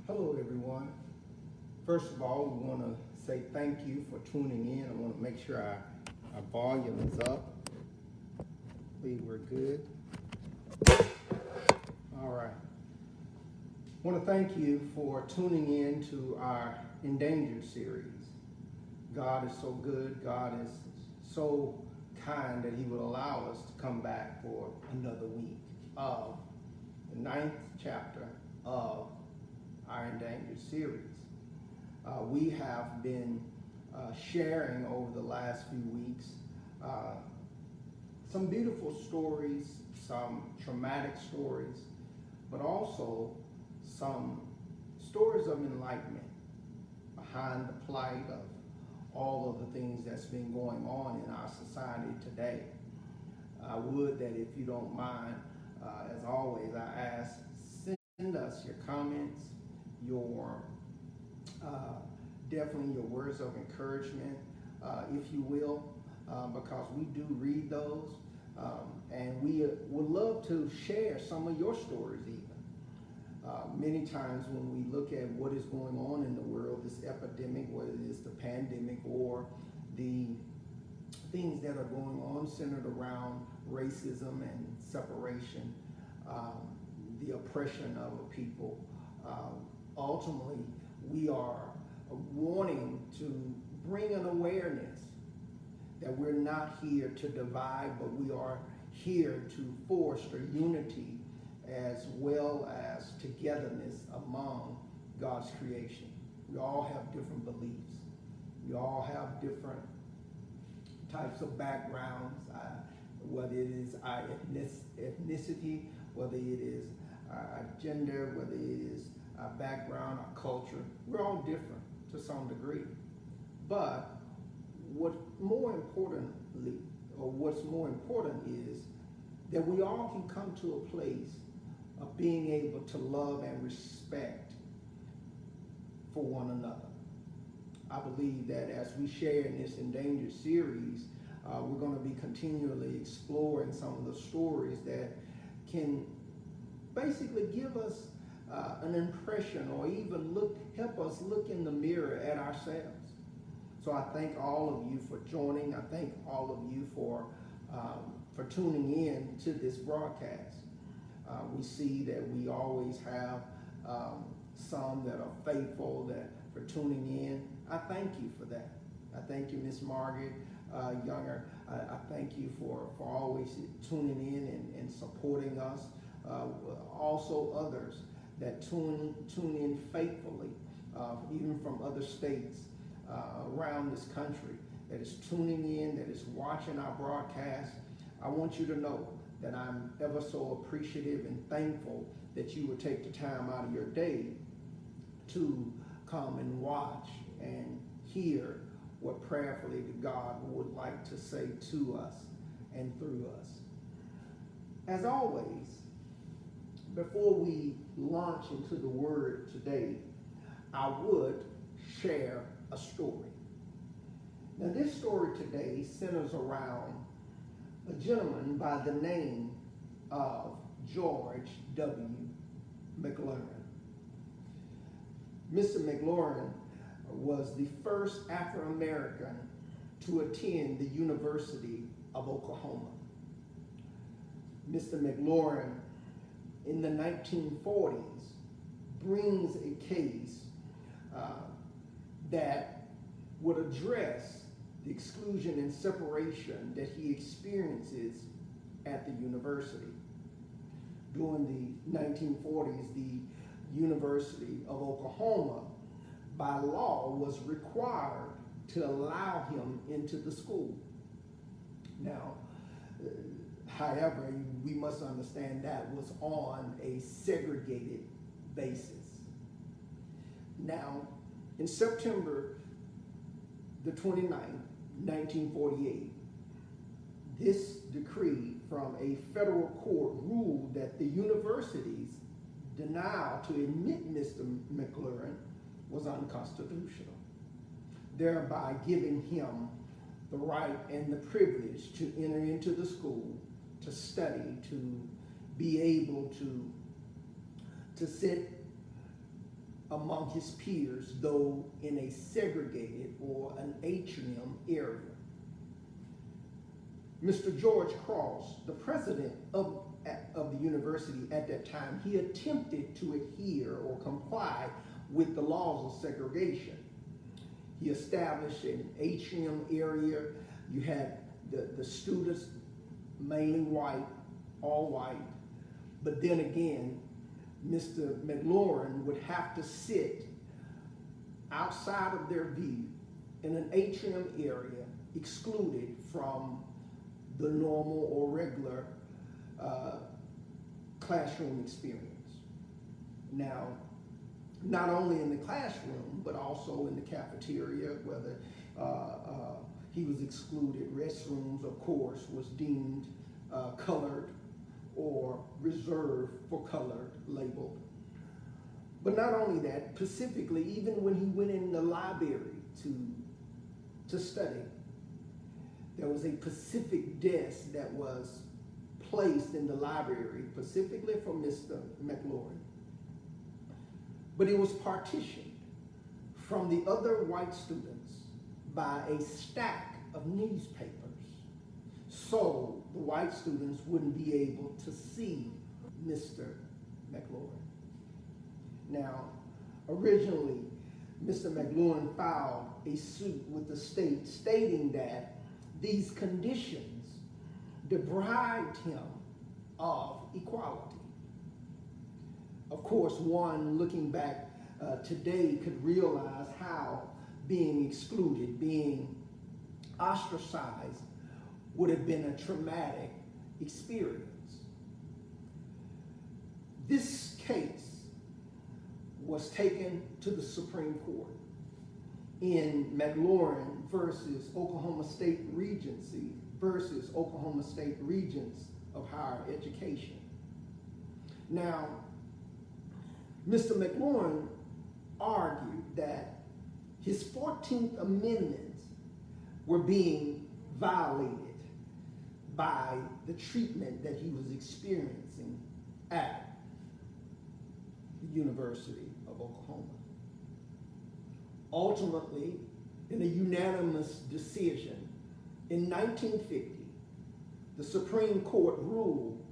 Hello, everyone. First of all, we want to say thank you for tuning in. I want to make sure our volume is up. I believe we're good. All right. I want to thank you for tuning in to our Endangered series. God is so good. God is so kind that He would allow us to come back for another week of the 9th chapter of our Endangered series. We have been sharing over the last few weeks some beautiful stories, some traumatic stories, but also some stories of enlightenment behind the plight of all of the things that's been going on in our society today. I would that if you don't mind, as always, I ask, send us your comments, your definitely your words of encouragement, if you will, because we do read those, and we would love to share some of your stories even. Many times when we look at what is going on in the world, this epidemic, whether it is the pandemic or the things that are going on centered around racism and separation, the oppression of a people, ultimately we are wanting to bring an awareness that we're not here to divide, but we are here to foster unity as well as togetherness among God's creation. We all have different beliefs. We all have different types of backgrounds, whether it is our ethnicity, whether it is our gender, whether it is our background, our culture. We're all different to some degree. But what's more important is that we all can come to a place of being able to love and respect for one another. I believe that as we share in this Endangered series, we're going to be continually exploring some of the stories that can basically give us an impression or even help us look in the mirror at ourselves. So I thank all of you for joining. I thank all of you for tuning in to this broadcast. We see that we always have some that are faithful that for tuning in. I thank you for that. I thank you, Miss Margaret Younger. I thank you for always tuning in and supporting us. Also others that tune in faithfully, even from other states around this country, that is tuning in, that is watching our broadcast. I want you to know that I'm ever so appreciative and thankful that you would take the time out of your day to come and watch and hear what prayerfully God would like to say to us and through us. As always, before we launch into the word today, I would share a story. Now, this story today centers around a gentleman by the name of George W. McLaurin. Mr. McLaurin was the first African-American to attend the University of Oklahoma. Mr. McLaurin, in the 1940s, brings a case that would address the exclusion and separation that he experiences at the university. During the 1940s, the University of Oklahoma, by law, was required to allow him into the school. Now, however, we must understand that was on a segregated basis. Now, in September the 29th, 1948, this decree from a federal court ruled that the university's denial to admit Mr. McLaurin was unconstitutional, thereby giving him the right and the privilege to enter into the school, to study, to be able to sit among his peers, though in a segregated or an atrium area. Mr. George Cross, the president of the university at that time, he attempted to adhere or comply with the laws of segregation. He established an atrium area. You had the students, mainly white, all white, but then again, Mr. McLaurin would have to sit outside of their view in an atrium area, excluded from the normal or regular classroom experience. Now, not only in the classroom, but also in the cafeteria, whether he was excluded. Restrooms, of course, was deemed colored or reserved for colored, labeled. But not only that, specifically, even when he went in the library to study, there was a specific desk that was placed in the library specifically for Mr. McLaurin. But it was partitioned from the other white students by a stack of newspapers, so the white students wouldn't be able to see Mr. McLaurin. Now, originally, Mr. McLaurin filed a suit with the state stating that these conditions deprived him of equality. Of course, one looking back today could realize how being excluded, being ostracized, would have been a traumatic experience. This case was taken to the Supreme Court in McLaurin versus Oklahoma State Regency versus Oklahoma State Regents of Higher Education. Now, Mr. McLaurin argued that his 14th Amendments were being violated by the treatment that he was experiencing at the University of Oklahoma. Ultimately, in a unanimous decision in 1950, the Supreme Court ruled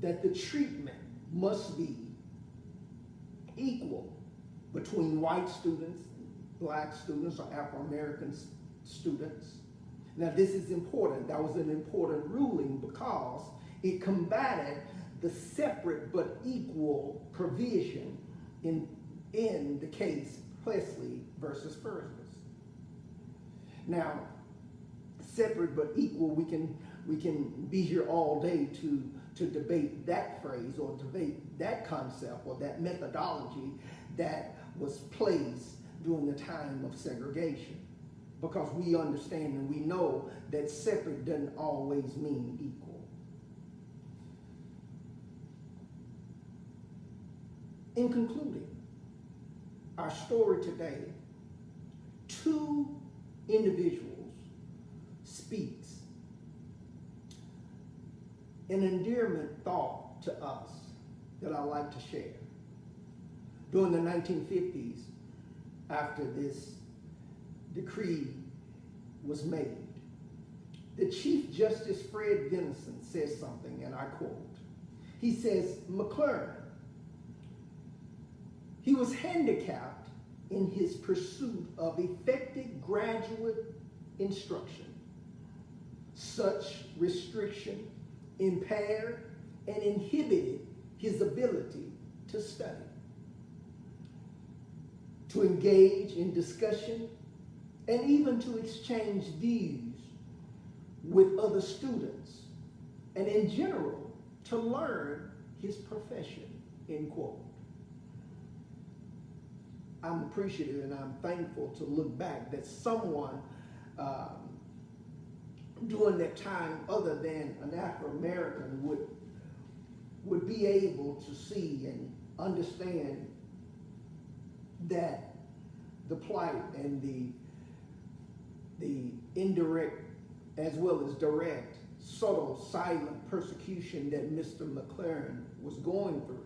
that the treatment must be equal between white students, black students, or Afro-American students. Now, this is important. That was an important ruling because it combated the separate but equal provision in the case Plessy versus Fergus. Now, separate but equal, we can be here all day to debate that phrase or debate that concept or that methodology that was placed during the time of segregation. Because we understand and we know that separate doesn't always mean equal. In concluding our story today, two individuals speaks an endearment thought to us that I like to share. During the 1950s, after this decree was made, the Chief Justice Fred Venison says something, and I quote. He says, McLaurin, he was handicapped in his pursuit of effective graduate instruction. Such restriction impaired and inhibited his ability to study, to engage in discussion, and even to exchange views with other students, and in general, to learn his profession, end quote. I'm appreciative and I'm thankful to look back that someone during that time other than an Afro-American would be able to see and understand that the plight and the indirect as well as direct, subtle, silent persecution that Mr. McLaurin was going through.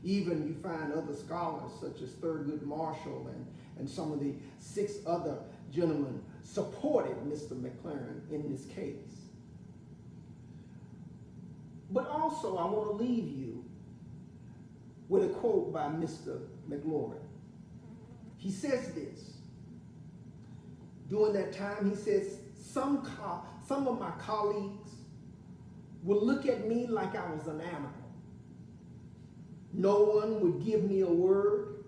Even you find other scholars such as Thurgood Marshall and some of the 6 other gentlemen supported Mr. McLaren in this case. But also I want to leave you with a quote by Mr. McLaurin. He says this. During that time, he says, some of my colleagues would look at me like I was an animal. No one would give me a word.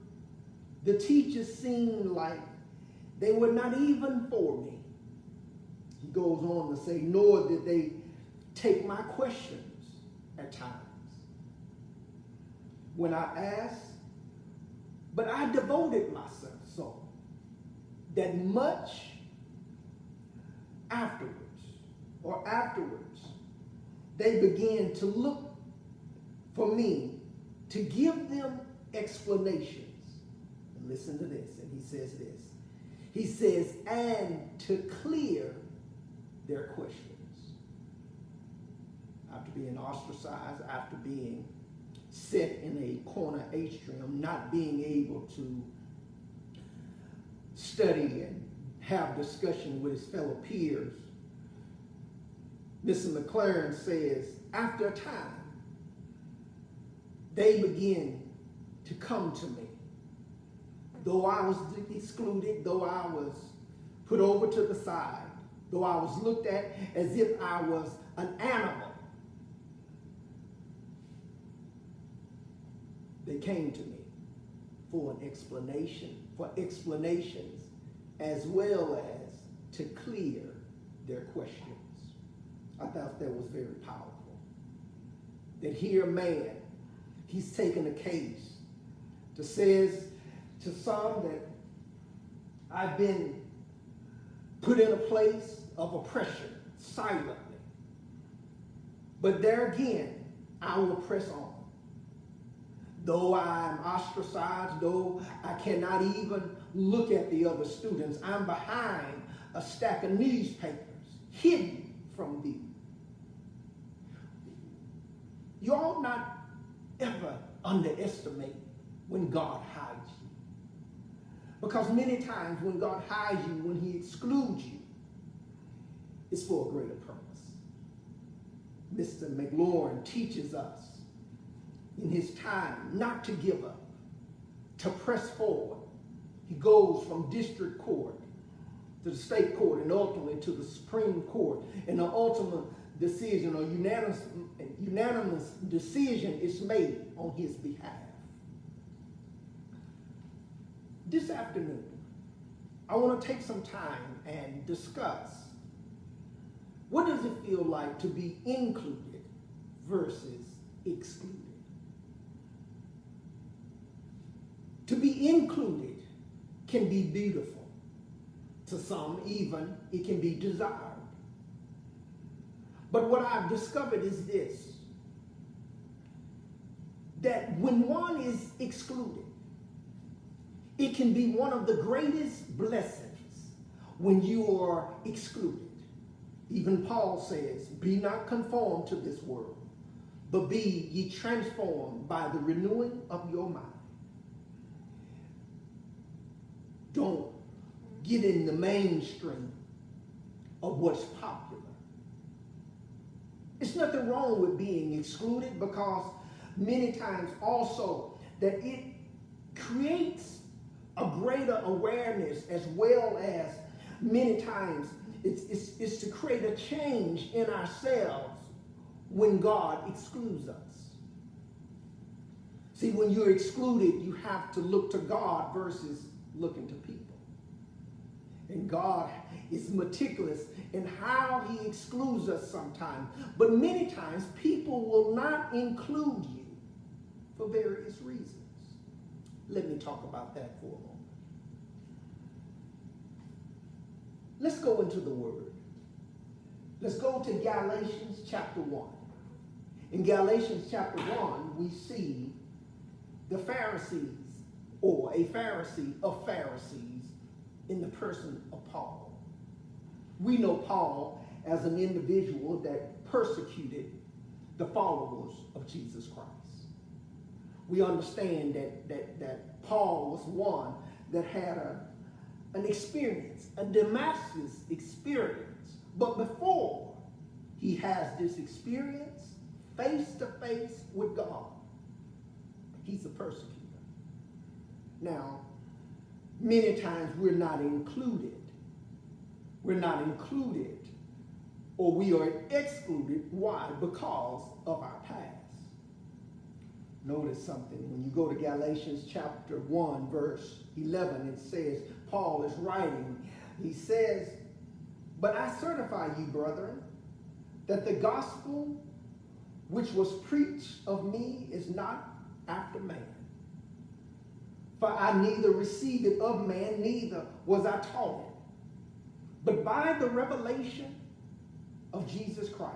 The teachers seemed like they were not even for me. He goes on to say, nor did they take my questions at times. When I asked, but I devoted myself so that much afterwards, they began to look for me to give them explanations. And listen to this, and he says this. He says, and to clear their questions. After being ostracized, after being set in a corner atrium, not being able to study and have discussion with his fellow peers, Mr. McLaren says, after a time, they begin to come to me. Though I was excluded, though I was put over to the side, though I was looked at as if I was an animal, they came to me for an explanation, for explanations, as well as to clear their questions. I thought that was very powerful. That here a man, he's taken a case that says to some that I've been put in a place of oppression silently. But there again, I will press on. Though I'm ostracized, though I cannot even look at the other students, I'm behind a stack of newspapers, hidden from view. You ought not ever underestimate when God hides you. Because many times when God hides you, when he excludes you, it's for a greater purpose. Mr. McLaurin teaches us in his time not to give up, to press forward. He goes from district court to the state court and ultimately to the Supreme Court. And the ultimate decision or unanimous decision is made on his behalf. This afternoon, I want to take some time and discuss what does it feel like to be included versus excluded. To be included can be beautiful. To some, even, it can be desired. But what I've discovered is this, that when one is excluded, it can be one of the greatest blessings when you are excluded. Even Paul says, be not conformed to this world, but be ye transformed by the renewing of your mind. Don't get in the mainstream of what's popular. It's nothing wrong with being excluded, because many times also that it creates a greater awareness, as well as many times it's to create a change in ourselves when God excludes us. See, when you're excluded, you have to look to God versus looking to people. And God is meticulous in how he excludes us sometimes. But many times, people will not include you for various reasons. Let me talk about that for a moment. Let's go into the Word. Let's go to Galatians chapter 1. In Galatians chapter 1, we see the Pharisees, or a Pharisee of Pharisees, in the person of Paul. We know Paul as an individual that persecuted the followers of Jesus Christ. we understand that Paul was one that had an experience, a Damascus experience. But before he has this experience face to face with God, he's a persecutor. Now, many times we're not included. We're not included, or we are excluded. Why? Because of our past. Notice something. When you go to Galatians chapter 1, verse 11, it says, Paul is writing, he says, "But I certify you, brethren, that the gospel which was preached of me is not after man. For I neither received it of man, neither was I taught it, but by the revelation of Jesus Christ.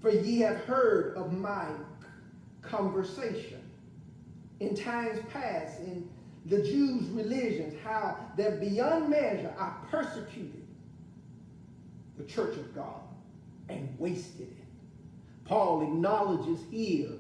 For ye have heard of my conversation in times past in the Jews' religions, how that beyond measure I persecuted the church of God and wasted it." Paul acknowledges here,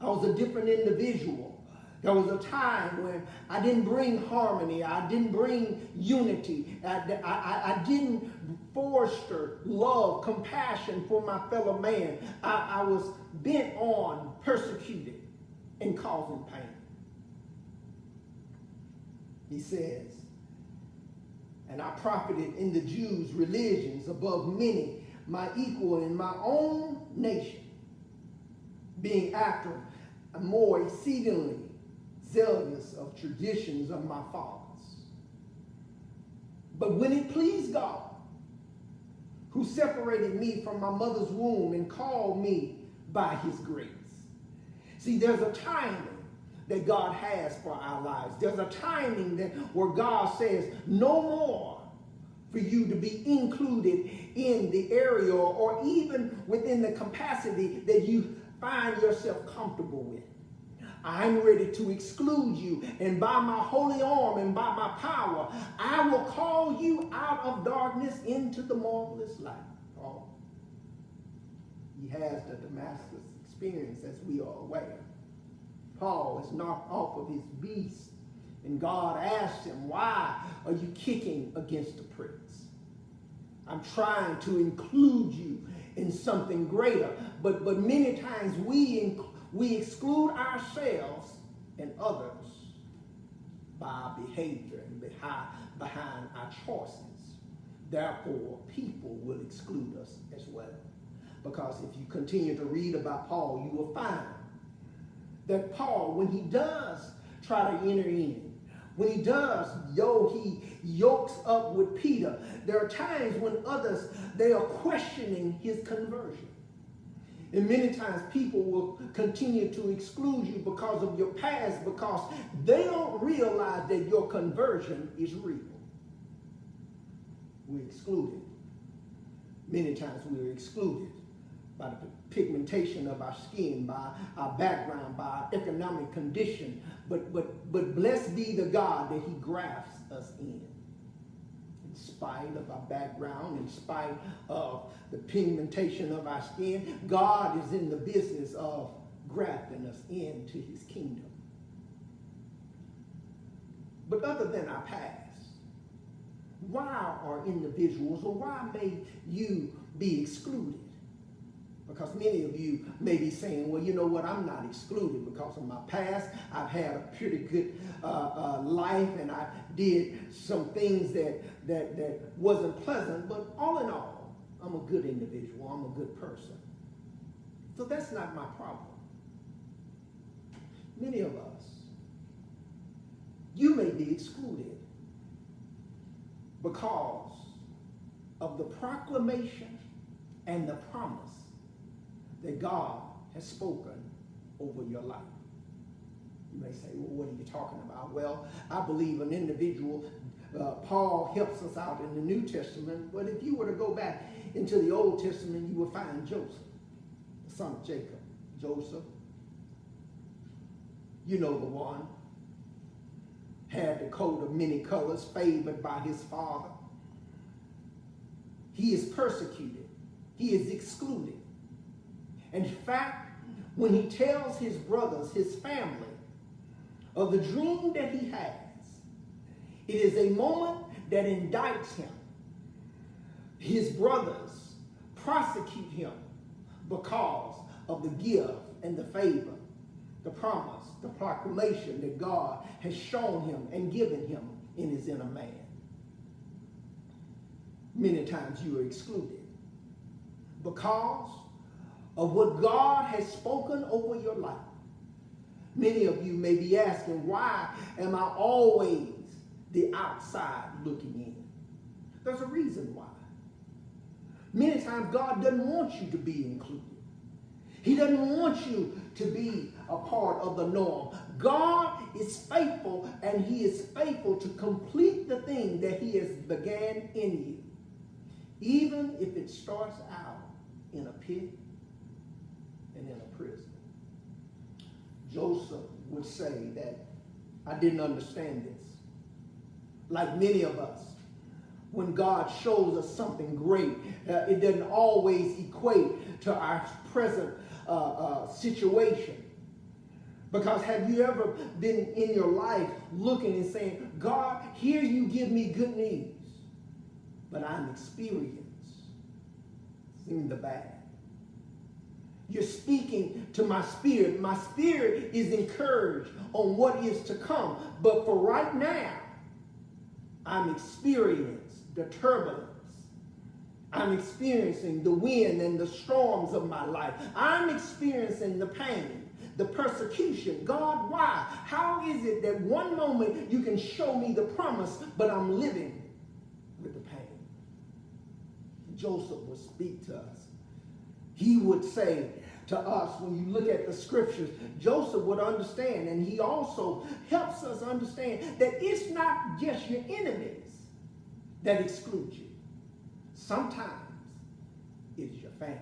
I was a different individual. There was a time when I didn't bring harmony. I didn't bring unity. I didn't foster love, compassion for my fellow man. I was bent on persecuting and causing pain. He says, "And I profited in the Jews' religions above many, my equal in my own nation, being after a more exceedingly zealous of traditions of my fathers. But when it pleased God, who separated me from my mother's womb and called me by his grace." See, there's a timing that God has for our lives. There's a timing that where God says, no more for you to be included in the area or even within the capacity that you find yourself comfortable with. I'm ready to exclude you, and by my holy arm and by my power, I will call you out of darkness into the marvelous light. Oh, he has the Damascus experience, as we are aware. Paul is knocked off of his beast, and God asks him, "Why are you kicking against the pricks? I'm trying to include you in something greater." But many times we exclude ourselves and others by our behavior and behind our choices. Therefore, people will exclude us as well. Because if you continue to read about Paul, you will find that Paul, when he does try to enter in, when he does, he yokes up with Peter, there are times when others, they are questioning his conversion. And many times people will continue to exclude you because of your past, because they don't realize that your conversion is real. We're excluded. Many times we're excluded by the pigmentation of our skin, by our background, by our economic condition. But blessed be the God that he grafts us in spite of our background, in spite of the pigmentation of our skin. God is in the business of grafting us into his kingdom. But other than our past, why are individuals, or why may you be excluded? Because many of you may be saying, well, you know what, I'm not excluded because of my past. I've had a pretty good life, and I did some things that wasn't pleasant, but all in all, I'm a good individual, I'm a good person. So that's not my problem. Many of us, you may be excluded because of the proclamation and the promise that God has spoken over your life. You may say, well, what are you talking about? Well, I believe an individual, Paul helps us out in the New Testament, but if you were to go back into the Old Testament, you will find Joseph, the son of Jacob. Joseph, you know the one, had the coat of many colors, favored by his father. He is persecuted. He is excluded. In fact, when he tells his brothers, his family, of the dream that he has. It is a moment that indicts him. His brothers prosecute him because of the gift and the favor, the promise, the proclamation that God has shown him and given him in his inner man. Many times you are excluded because of what God has spoken over your life. Many of you may be asking, why am I always the outside looking in? There's a reason why. Many times God doesn't want you to be included. He doesn't want you to be a part of the norm. God is faithful, and he is faithful to complete the thing that he has began in you, even if it starts out in a pit and in a prison. Joseph would say that I didn't understand this. Like many of us, when God shows us something great, it doesn't always equate to our present situation. Because have you ever been in your life looking and saying, God, here you give me good news, but I'm experiencing the bad. You're speaking to my spirit. My spirit is encouraged on what is to come. But for right now, I'm experiencing the turbulence. I'm experiencing the wind and the storms of my life. I'm experiencing the pain, the persecution. God, why? How is it that one moment you can show me the promise, but I'm living with the pain? Joseph would speak to us. He would say to us, when you look at the scriptures, Joseph would understand, and he also helps us understand that it's not just your enemies that exclude you. Sometimes it is your family.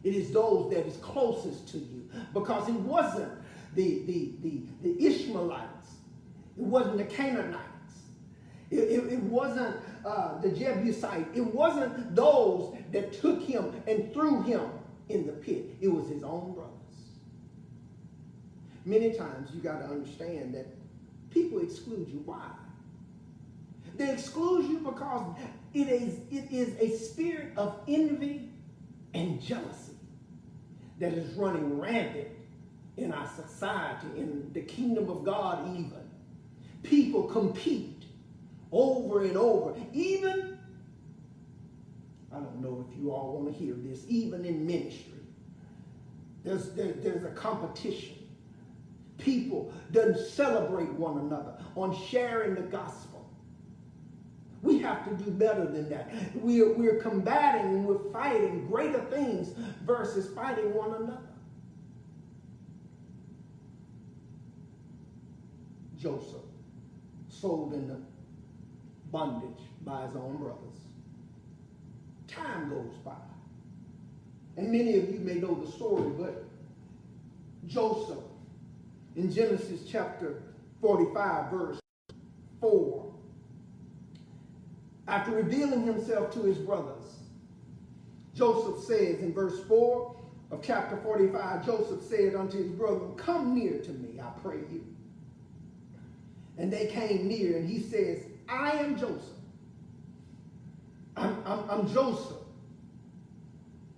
It is those that is closest to you, because it wasn't the Ishmaelites. It wasn't the Canaanites. It wasn't the Jebusite. It wasn't those that took him and threw him in the pit. It was his own brothers. Many times you got to understand that people exclude you. Why? They exclude you because it is a spirit of envy and jealousy that is running rampant in our society, in the kingdom of God even. People compete over and over. Even, I don't know if you all want to hear this, even in ministry, there's a competition. People don't celebrate one another on sharing the gospel. We have to do better than that. We're combating and we're fighting greater things versus fighting one another. Joseph, sold into bondage by his own brothers. Time goes by. And many of you may know the story, but Joseph, in Genesis chapter 45, verse 4, after revealing himself to his brothers, Joseph says in verse 4 of chapter 45, Joseph said unto his brethren, come near to me, I pray you. And they came near, and he says, I am Joseph. I'm Joseph,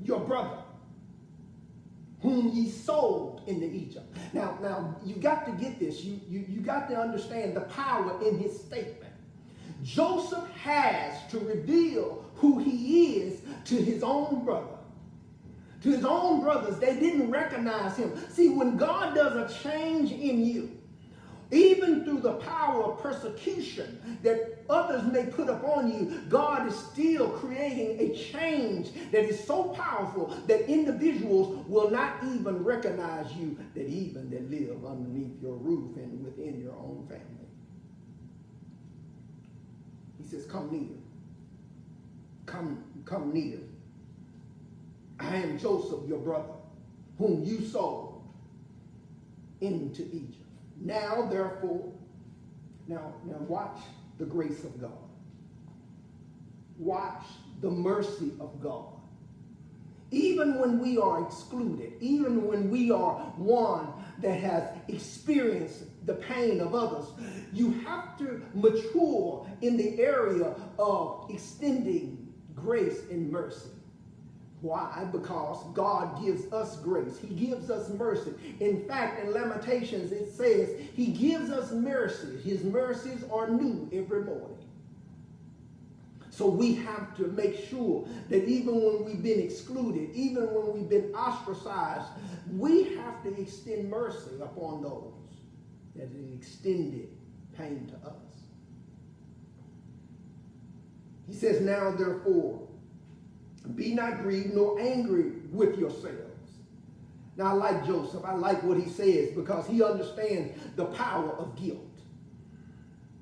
your brother, whom ye sold into Egypt. Now you got to get this. You got to understand the power in his statement. Joseph has to reveal who he is to his own brother. To his own brothers, they didn't recognize him. See, when God does a change in you, even through the power of persecution that others may put upon you, God is still creating a change that is so powerful that individuals will not even recognize you, that even that live underneath your roof and within your own family. He says, come near. Come near. I am Joseph, your brother, whom you sold into Egypt. Now, therefore, now watch the grace of God. Watch the mercy of God. even when we are excluded, even when we are one that has experienced the pain of others, you have to mature in the area of extending grace and mercy. Why? Because God gives us grace. He gives us mercy. In fact, in Lamentations, it says he gives us mercy. His mercies are new every morning. So we have to make sure that even when we've been excluded, even when we've been ostracized, we have to extend mercy upon those that have extended pain to us. He says, now therefore, be not grieved nor angry with yourselves. Now I like Joseph. I like what he says because he understands the power of guilt.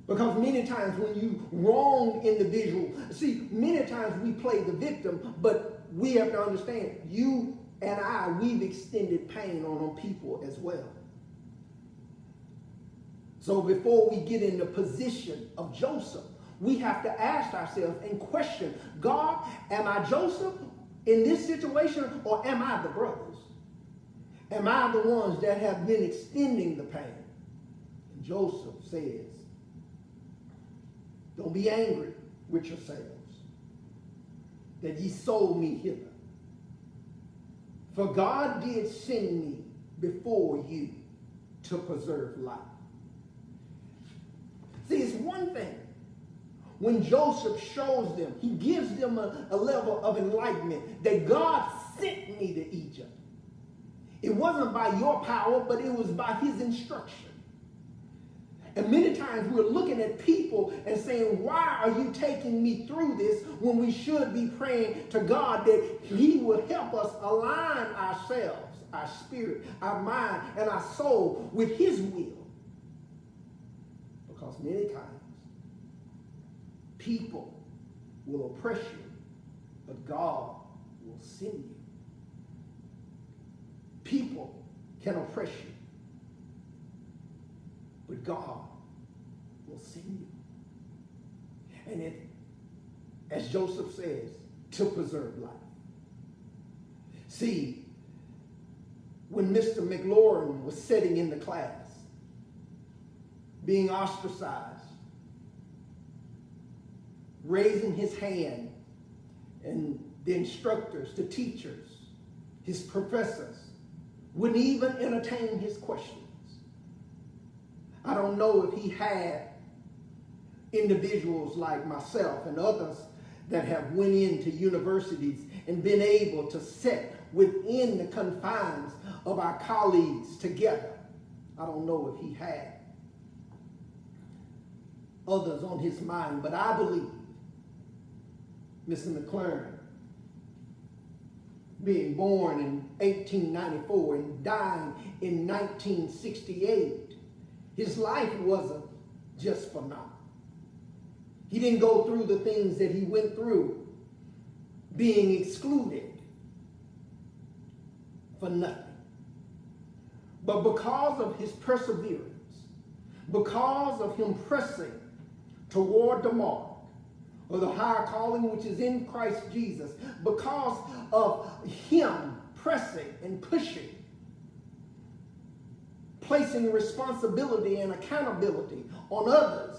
Because many times when you wrong individual, see, many times we play the victim, but we have to understand, you and I, we've extended pain on people as well. So before we get in the position of Joseph, we have to ask ourselves and question, God, am I Joseph in this situation, or am I the brothers? Am I the ones that have been extending the pain? And Joseph says, don't be angry with yourselves that ye sold me hither. For God did send me before you to preserve life. See, it's one thing when Joseph shows them, he gives them a level of enlightenment that God sent me to Egypt. It wasn't by your power, but it was by his instruction. And many times we're looking at people and saying, why are you taking me through this, when we should be praying to God that he will help us align ourselves, our spirit, our mind, and our soul with his will. Because many times people will oppress you, but God will send you. People can oppress you, but God will send you. And it, as Joseph says, to preserve life. See, when Mr. McLaurin was sitting in the class, being ostracized, raising his hand, and the instructors, the teachers, his professors wouldn't even entertain his questions. I don't know if he had individuals like myself and others that have went into universities and been able to sit within the confines of our colleagues together. I don't know if he had others on his mind, but I believe Mr. McLaurin, being born in 1894 and dying in 1968, his life wasn't just for naught. He didn't go through the things that he went through, being excluded, for nothing. But because of his perseverance, because of him pressing toward the mark, or the higher calling which is in Christ Jesus, because of him pressing and pushing, placing responsibility and accountability on others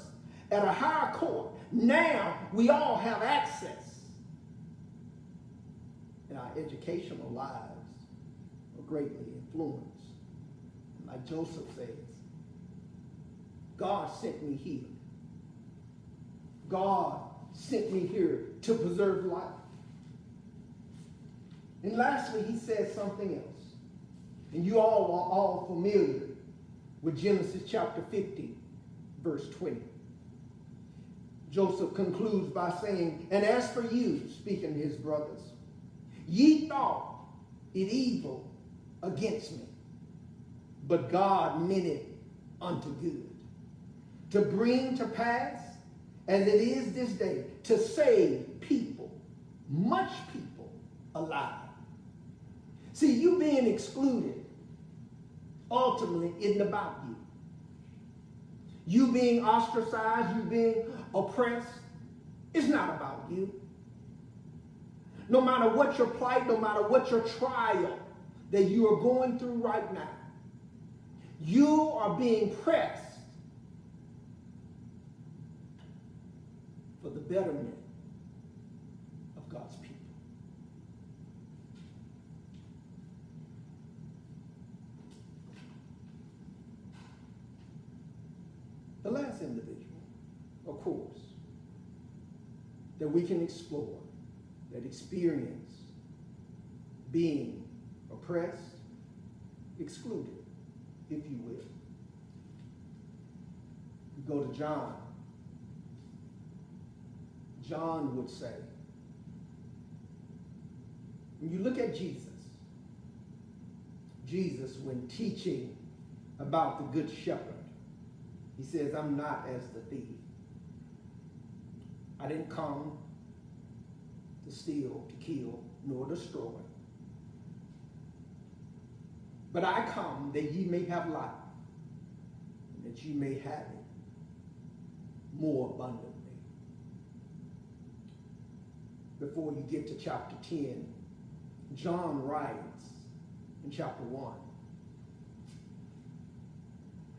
at a higher court, now we all have access. And our educational lives are greatly influenced. Like Joseph says, God sent me here. God sent me here to preserve life. And lastly, he says something else. And you all are all familiar with Genesis chapter 50, verse 20. Joseph concludes by saying, and as for you, speaking to his brothers, ye thought it evil against me, but God meant it unto good, to bring to pass, as it is this day, to save people, much people, alive. See, you being excluded ultimately isn't about you. You being ostracized, you being oppressed, it's not about you. No matter what your plight, no matter what your trial that you are going through right now, you are being pressed for the betterment of God's people. The last individual, of course, that we can explore, that experience being oppressed, excluded, if you will. You go to John. John would say, when you look at Jesus, when teaching about the Good Shepherd, he says, I'm not as the thief. I didn't come to steal, to kill, nor destroy. But I come that ye may have life, and that ye may have it more abundantly. Before you get to chapter 10, John writes in chapter 1.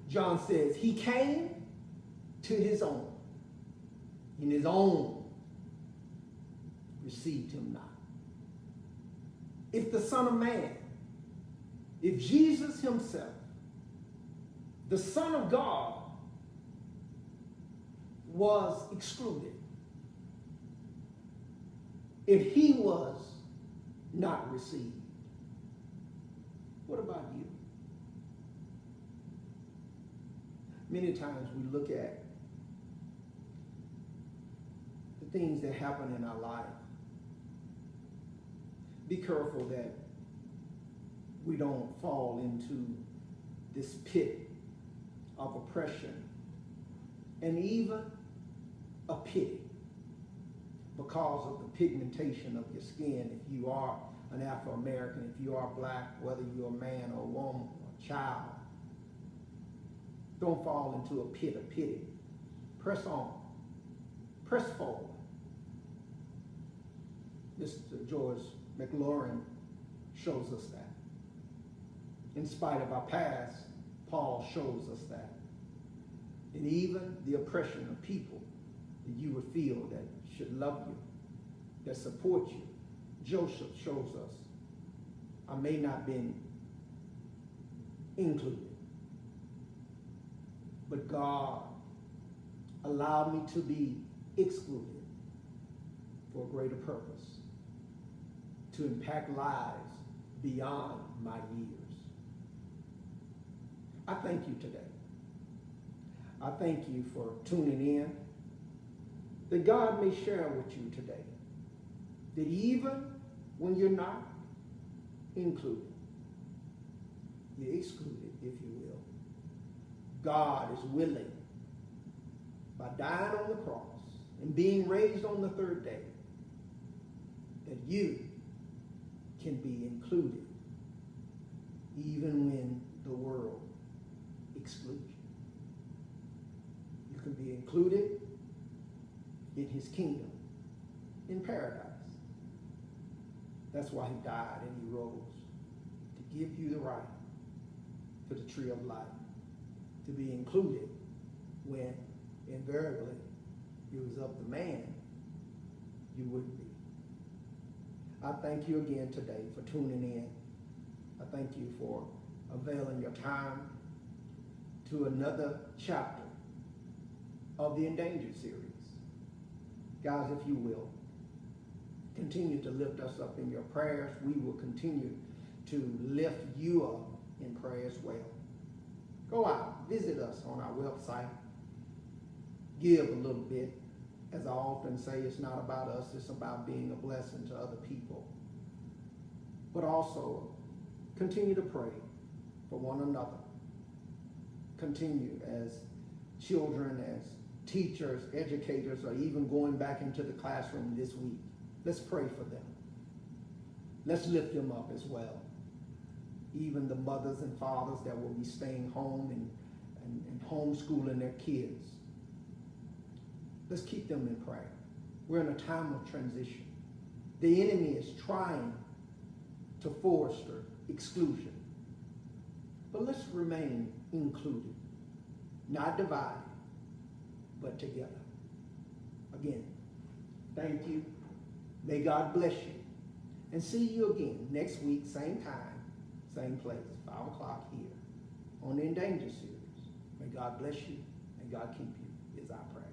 John says, he came to his own, and his own received him not. If the Son of Man, if Jesus himself, the Son of God, was excluded, if he was not received, what about you? Many times we look at the things that happen in our life. Be careful that we don't fall into this pit of oppression and even a pity because of the pigmentation of your skin. If you are an Afro-American, if you are black, whether you're a man or a woman or a child, don't fall into a pit of pity. Press on. Press forward. Mr. George McLaurin shows us that. In spite of our past, Paul shows us that. And even the oppression of people that you would feel that should love you, that support you. Joseph shows us, I may not have been included, but God allowed me to be excluded for a greater purpose, to impact lives beyond my years. I thank you today. I thank you for tuning in, that God may share with you today that even when you're not included, you're excluded, if you will. God is willing, by dying on the cross and being raised on the third day, that you can be included even when the world excludes you. You can be included in his kingdom, in paradise. That's why he died and he rose, to give you the right to the tree of life, to be included when invariably it was up to man, you wouldn't be. I thank you again today for tuning in. I thank you for availing your time to another chapter of the Endangered series. Guys, if you will, continue to lift us up in your prayers. We will continue to lift you up in prayer as well. Go out, visit us on our website, give a little bit. As I often say, it's not about us, it's about being a blessing to other people. But also, continue to pray for one another. Continue as children, as teachers, educators are even going back into the classroom this week. Let's pray for them. Let's lift them up as well. Even the mothers and fathers that will be staying home and homeschooling their kids. Let's keep them in prayer. We're in a time of transition. the enemy is trying to foster exclusion. But let's remain included, not divided, but together. Again, thank you. May God bless you. And see you again next week, same time, same place, 5 o'clock here on the Endangered series. May God bless you and God keep you is our prayer.